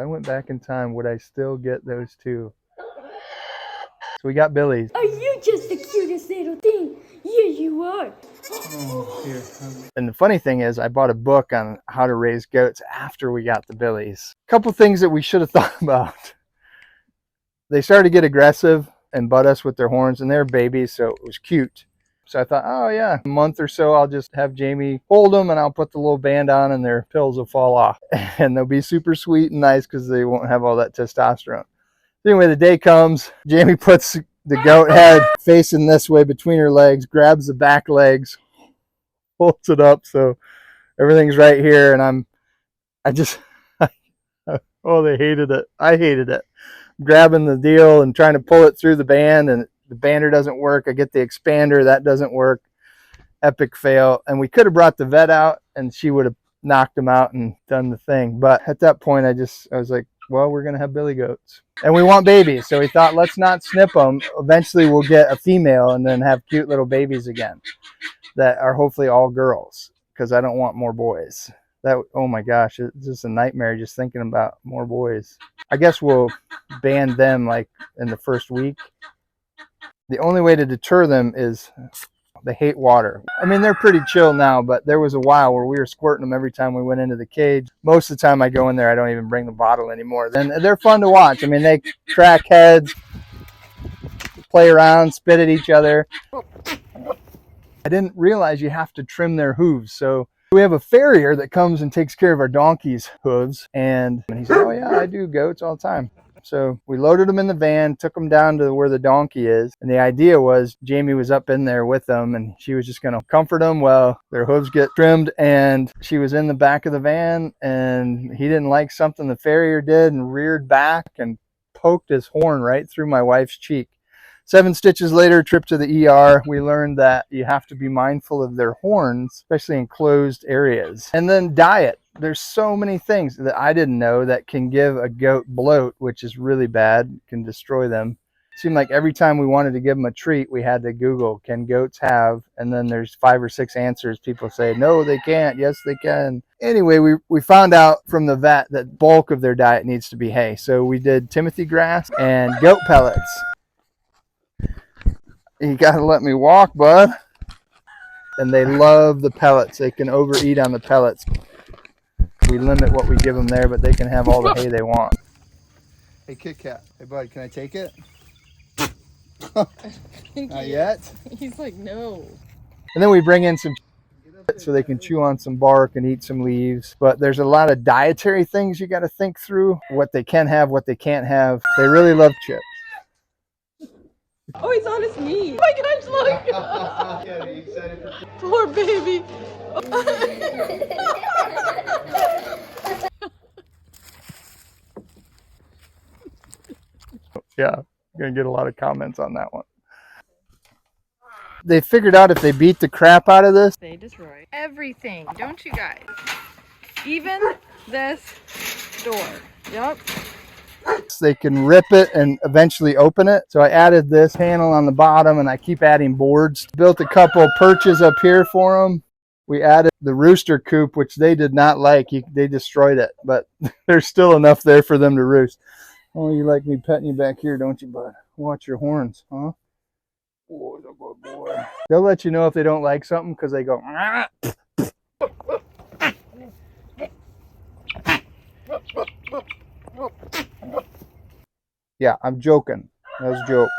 I went back in time, would I still get those two? So we got Billy's. Are you just the cutest little thing? Yeah, you are. Oh, here. And the funny thing is, I bought a book on how to raise goats after we got the Billies. A couple things that we should have thought about. They started to get aggressive and butt us with their horns, and they're babies, so it was cute. So I thought, oh yeah, a month or so, I'll just have Jamie hold them and I'll put the little band on and their pills will fall off. And they'll be super sweet and nice because they won't have all that testosterone. Anyway, the day comes, Jamie puts the goat head facing this way between her legs, grabs the back legs, holds it up so everything's right here. And oh, they hated it. I hated it. Grabbing the deal and trying to pull it through the band, and the bander doesn't work. I get the expander, that doesn't work. Epic fail. And we could have brought the vet out and she would have knocked him out and done the thing. But at that point, I was like, well, we're going to have billy goats and we want babies. So we thought, let's not snip them. Eventually we'll get a female and then have cute little babies again that are hopefully all girls, because I don't want more boys. That, oh my gosh, it's just a nightmare just thinking about more boys. I guess we'll ban them like in the first week. The only way to deter them is they hate water. I mean, they're pretty chill now, but there was a while where we were squirting them every time we went into the cage. Most of the time I go in there, I don't even bring the bottle anymore. And they're fun to watch. I mean, they crack heads, play around, spit at each other. I didn't realize you have to trim their hooves. So we have a farrier that comes and takes care of our donkey's hooves. And he said, oh yeah, I do goats all the time. So we loaded them in the van, took them down to where the donkey is. And the idea was Jamie was up in there with them and she was just going to comfort them while their hooves get trimmed. And she was in the back of the van and he didn't like something the farrier did and reared back and poked his horn right through my wife's cheek. 7 stitches later, trip to the ER, we learned that you have to be mindful of their horns, especially in closed areas. And then diet. There's so many things that I didn't know that can give a goat bloat, which is really bad, can destroy them. It seemed like every time we wanted to give them a treat, we had to Google, can goats have? And then there's 5 or 6 answers. People say, no, they can't. Yes, they can. Anyway, we found out from the vet that bulk of their diet needs to be hay. So we did Timothy grass and goat pellets. You gotta let me walk, bud. And they love the pellets. They can overeat on the pellets. We limit what we give them there, but they can have all the hay they want. Hey, Kit Kat. Hey, bud, can I take it? Not yet? He's like, no. And then we bring in some so they can chew on some bark and eat some leaves. But there's a lot of dietary things you got to think through. What they can have, what they can't have. They really love chips. Oh, he's on his knee. Oh my gosh, look. Poor baby. Yeah, I'm going to get a lot of comments on that one. They figured out if they beat the crap out of this, They destroy everything, don't you guys? Even this door. Yep. they can rip it and eventually open it. So I added this panel on the bottom and I keep adding boards. Built a couple perches up here for them. We added the rooster coop, which they did not like. They destroyed it, but there's still enough there for them to roost. Oh, you like me petting you back here, don't you, bud? Watch your horns, huh? Oh, the good boy. They'll let you know if they don't like something because they go. Yeah, I'm joking. That was a joke.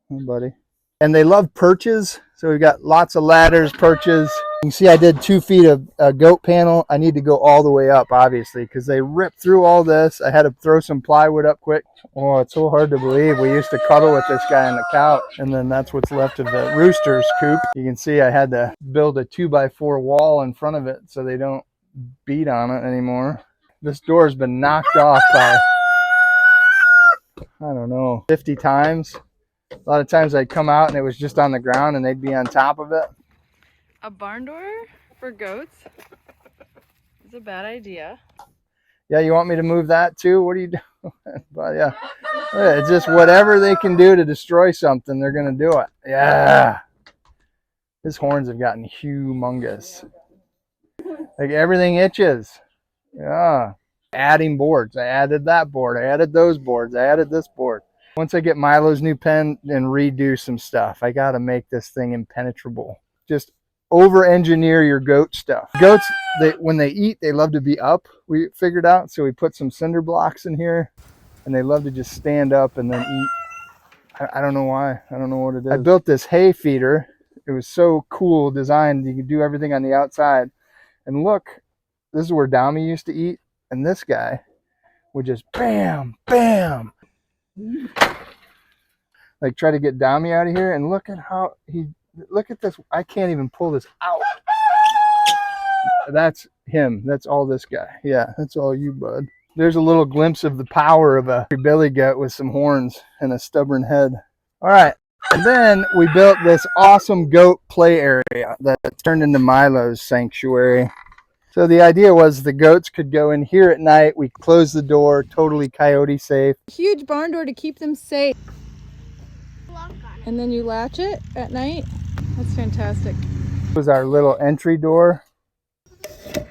Hey, buddy. And they love perches. So we've got lots of ladders, perches. You can see I did 2 feet of a goat panel. I need to go all the way up, obviously, because they ripped through all this. I had to throw some plywood up quick. Oh, it's so hard to believe. We used to cuddle with this guy on the couch, and then that's what's left of the rooster's coop. You can see I had to build a 2x4 wall in front of it so they don't beat on it anymore. This door has been knocked off by, I don't know, 50 times. A lot of times I'd come out and it was just on the ground and they'd be on top of it. A barn door for goats is a bad idea. Yeah, you want me to move that too? What are you doing? But yeah, it's just whatever they can do to destroy something, they're going to do it. Yeah. His horns have gotten humongous. Like everything itches. Yeah. Adding boards. I added that board. I added those boards. I added this board. Once I get Milo's new pen and redo some stuff, I got to make this thing impenetrable. Just over-engineer your goat stuff. Goats, when they eat, they love to be up, we figured out. So we put some cinder blocks in here, and they love to just stand up and then eat. I don't know why. I don't know what it is. I built this hay feeder. It was so cool designed. You could do everything on the outside. And look, this is where Dami used to eat. And this guy would just bam, bam. Like try to get Dami out of here. And look at how look at this. I can't even pull this out. That's him. That's all this guy. Yeah, that's all you, bud. There's a little glimpse of the power of a billy goat with some horns and a stubborn head. All right. And then we built this awesome goat play area that turned into Milo's sanctuary. So the idea was the goats could go in here at night. We close the door, totally coyote safe. Huge barn door to keep them safe. And then you latch it at night. That's fantastic. This was our little entry door. Hey,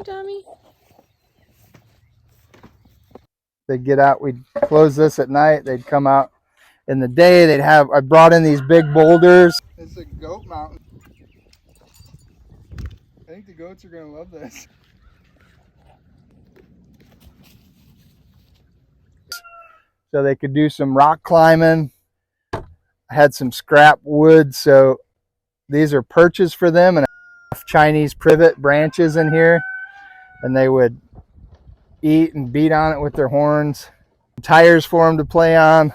Tommy. They'd get out. We'd close this at night. They'd come out in the day. I brought in these big boulders. It's a goat mountain. I think the goats are going to love this. So they could do some rock climbing. I had some scrap wood. So these are perches for them and Chinese privet branches in here. And they would eat and beat on it with their horns. Tires for them to play on.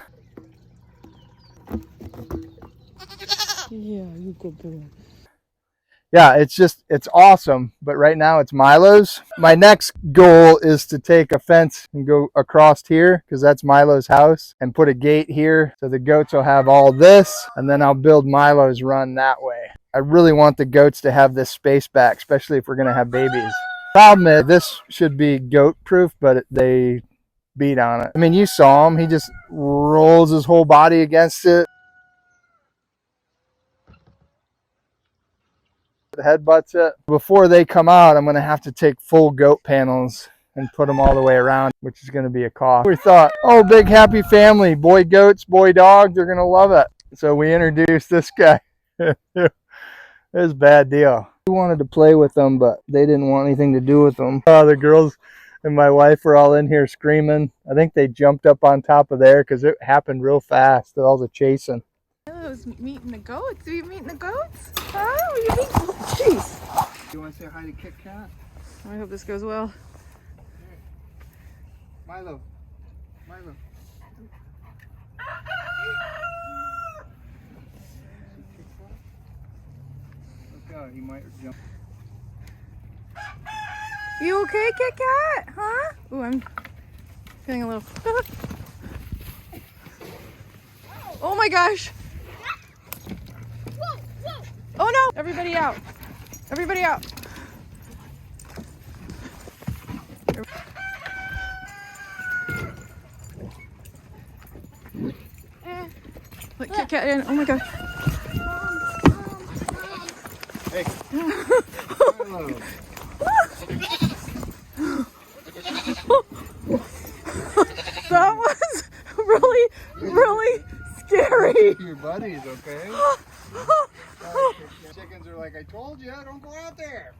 Yeah, you good boy. Yeah, it's awesome. But right now it's Milo's. My next goal is to take a fence and go across here because that's Milo's house and put a gate here. So the goats will have all this and then I'll build Milo's run that way. I really want the goats to have this space back, especially if we're going to have babies. Problem is this should be goat proof, but they beat on it. I mean, you saw him. He just rolls his whole body against it. Headbutts it. Before they come out, I'm going to have to take full goat panels and put them all the way around, which is going to be a cost. We thought, oh, big happy family, boy goats, boy dogs, they're going to love it. So we introduced this guy. It was a bad deal. We wanted to play with them, but they didn't want anything to do with them. The girls and my wife were all in here screaming. I think they jumped up on top of there because it happened real fast, all the chasing. Milo's meeting the goats. Are you meeting the goats? Huh? Are you meeting? Jeez. You want to say hi to Kit Kat? I hope this goes well. Milo. Milo. Look out, he might jump. You okay, Kit Kat? Huh? Ooh, I'm feeling a little. Oh my gosh. Oh no! Everybody out! Everybody out! Look, Kit Kat in. Oh my gosh. Hey. That was really, really scary. Your buddies, okay? Chickens are like, I told you, don't go out there.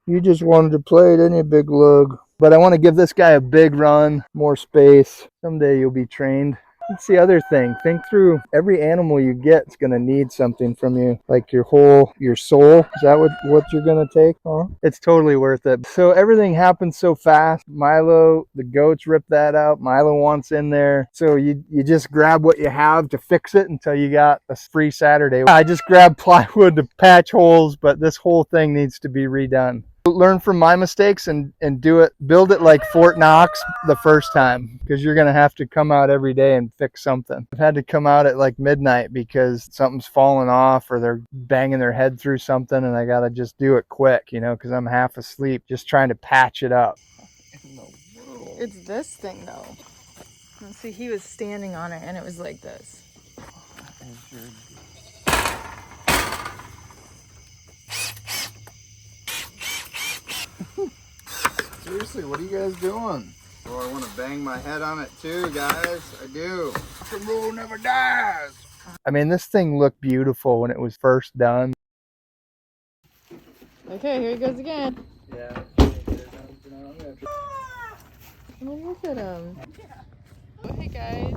You just wanted to play, didn't you, big lug? But I want to give this guy a big run, more space. Someday you'll be trained. That's the other thing. Think through every animal you get is going to need something from you. Like your soul. Is that what you're going to take? Huh? It's totally worth it. So everything happens so fast. Milo, the goats rip that out. Milo wants in there. So you just grab what you have to fix it until you got a free Saturday. I just grabbed plywood to patch holes, but this whole thing needs to be redone. Learn from my mistakes and build it like Fort Knox the first time, because you're going to have to come out every day and fix something. I've had to come out at like midnight because something's falling off or they're banging their head through something and I got to just do it quick, because I'm half asleep just trying to patch it up. It's this thing though. Let's see, he was standing on it and it was like this. Seriously, what are you guys doing? Oh, I want to bang my head on it too, guys. I do. The rule never dies. I mean, this thing looked beautiful when it was first done. Okay, here he goes again. Yeah. Look at him. Oh, hey guys.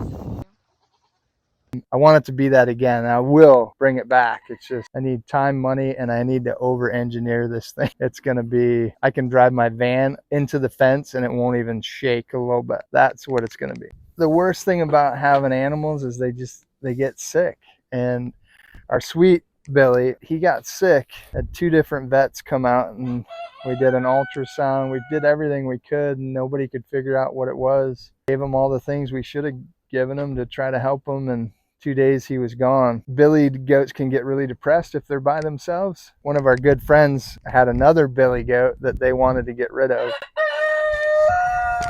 I want it to be that again. I will bring it back. It's just I need time, money, and I need to over-engineer this thing. It's gonna be, I can drive my van into the fence and it won't even shake a little bit. That's what it's gonna be. The worst thing about having animals is they get sick. And our sweet Billy, he got sick. Had 2 different vets come out and we did an ultrasound. We did everything we could and nobody could figure out what it was. Gave him all the things we should have given him to try to help him, and 2 days he was gone. Billy goats can get really depressed if they're by themselves. One of our good friends had another Billy goat that they wanted to get rid of.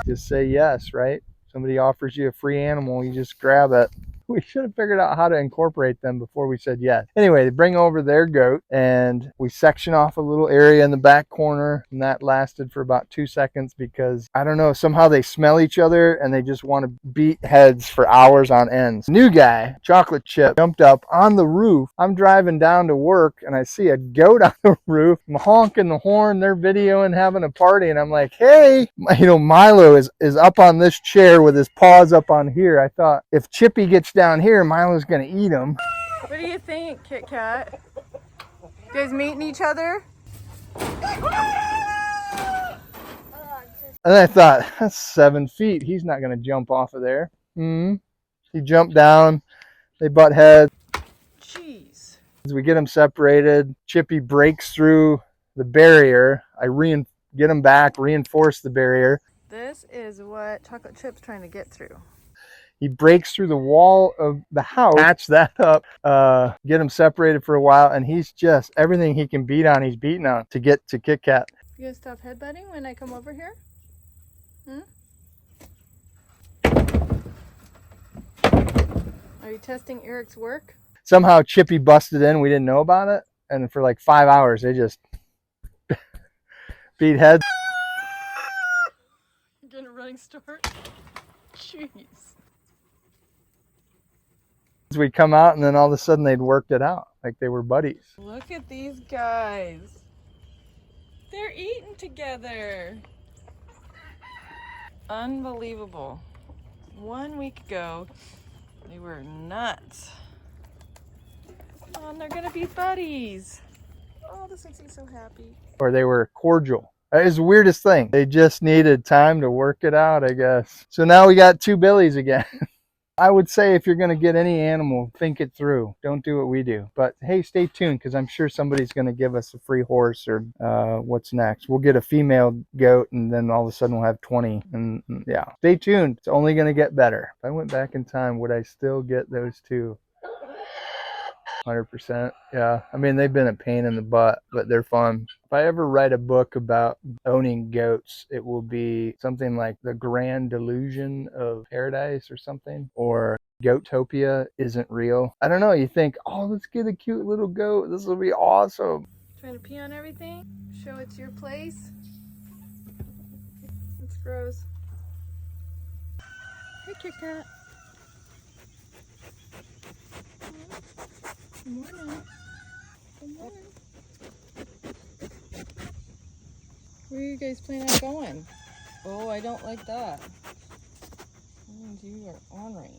Just say yes, right? Somebody offers you a free animal, you just grab it. We should have figured out how to incorporate them before we said yes. Anyway, they bring over their goat and we section off a little area in the back corner, and that lasted for about 2 seconds because I don't know, somehow they smell each other and they just want to beat heads for hours on ends. New guy, chocolate chip, jumped up on the roof. I'm driving down to work and I see a goat on the roof. I'm honking the horn, they're videoing, having a party, and I'm like, hey, you know, Milo is up on this chair with his paws up on here. I thought if Chippy gets down here, Milo's gonna eat him. What do you think, Kit Kat? You guys meeting each other? And I thought, that's 7 feet. He's not gonna jump off of there. He jumped down. They butt heads. Jeez. As we get them separated, Chippy breaks through the barrier. I get him back, reinforce the barrier. This is what Chocolate Chip's trying to get through. He breaks through the wall of the house, patch that up, get him separated for a while, and he's just, everything he can beat on, he's beating on to get to Kit Kat. You gonna stop headbutting when I come over here? Are you testing Eric's work? Somehow Chippy busted in, we didn't know about it, and for like 5 hours, they just beat heads. Getting a running start? Jeez. We'd come out and then all of a sudden they'd worked it out like they were buddies. Look at these guys. They're eating together. Unbelievable. 1 week ago, they were nuts. Oh, and they're gonna be buddies. Oh, this makes me so happy. Or they were cordial. It was the weirdest thing. They just needed time to work it out, I guess. So now we got 2 Billies again. I would say if you're going to get any animal, think it through. Don't do what we do. But hey, stay tuned because I'm sure somebody's going to give us a free horse or what's next. We'll get a female goat and then all of a sudden we'll have 20. And yeah, stay tuned. It's only going to get better. If I went back in time, would I still get those 2? 100%. Yeah. I mean, they've been a pain in the butt, but they're fun. If I ever write a book about owning goats, it will be something like The Grand Delusion of Paradise or something, or Goat-topia isn't real. I don't know. You think, oh, let's get a cute little goat. This will be awesome. Trying to pee on everything? Show it's your place? It's gross. Hey, Kit Kat. Good morning. Good morning. Where are you guys planning on going? Oh, I don't like that. That means you are ornery.